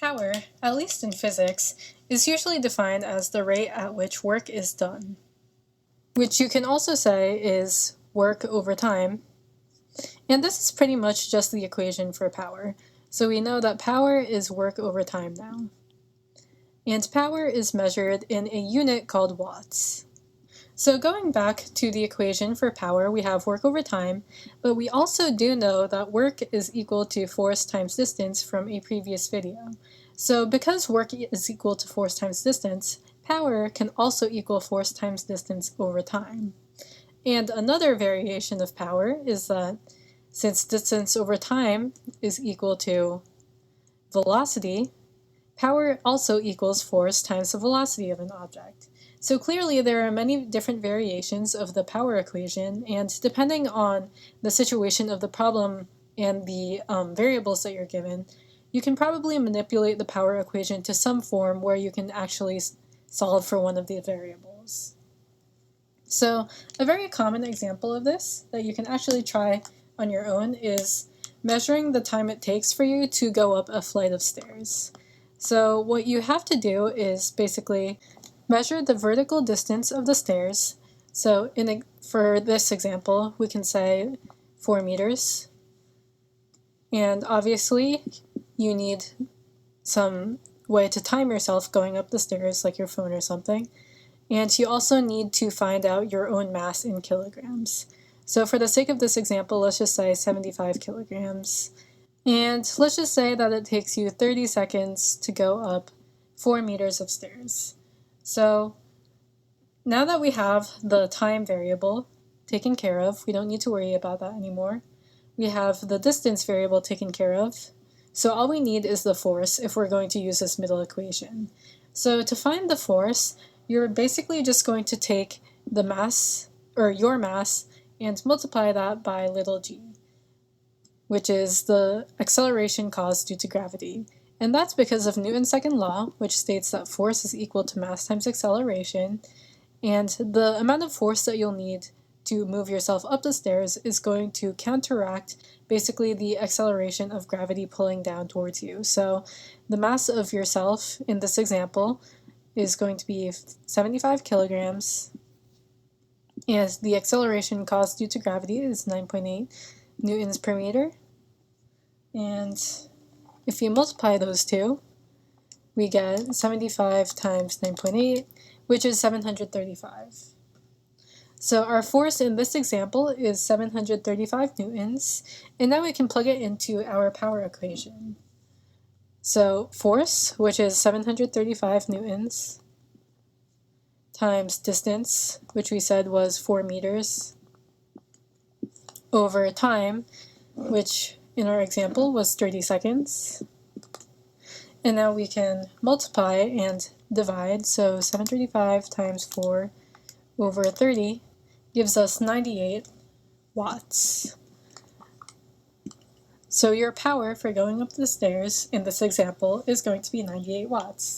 Power, at least in physics, is usually defined as the rate at which work is done, which you can also say is work over time. And this is pretty much just the equation for power. So we know that power is work over time now. And power is measured in a unit called watts. So going back to the equation for power, we have work over time, but we also do know that work is equal to force times distance from a previous video. So because work is equal to force times distance, power can also equal force times distance over time. And another variation of power is that since distance over time is equal to velocity, power also equals force times the velocity of an object. So clearly there are many different variations of the power equation, and depending on the situation of the problem and the variables that you're given, you can probably manipulate the power equation to some form where you can actually solve for one of the variables. So a very common example of this that you can actually try on your own is measuring the time it takes for you to go up a flight of stairs. So what you have to do is basically measure the vertical distance of the stairs. So for this example, we can say 4 meters. And obviously, you need some way to time yourself going up the stairs, like your phone or something. And you also need to find out your own mass in kilograms. So for the sake of this example, let's just say 75 kilograms. And let's just say that it takes you 30 seconds to go up 4 meters of stairs. So now that we have the time variable taken care of, we don't need to worry about that anymore. We have the distance variable taken care of. So all we need is the force if we're going to use this middle equation. So to find the force, you're basically just going to take the mass, or your mass, and multiply that by little g, which is the acceleration caused due to gravity. And that's because of Newton's second law, which states that force is equal to mass times acceleration, and the amount of force that you'll need to move yourself up the stairs is going to counteract basically the acceleration of gravity pulling down towards you. So the mass of yourself in this example is going to be 75 kilograms, and the acceleration caused due to gravity is 9.8 newtons per meter. And if you multiply those two, we get 75 times 9.8, which is 735. So our force in this example is 735 newtons, and now we can plug it into our power equation. So force, which is 735 newtons, times distance, which we said was 4 meters, over time, which in our example was 30 seconds. And now we can multiply and divide, so 735 times 4 over 30 gives us 98 watts. So your power for going up the stairs in this example is going to be 98 watts.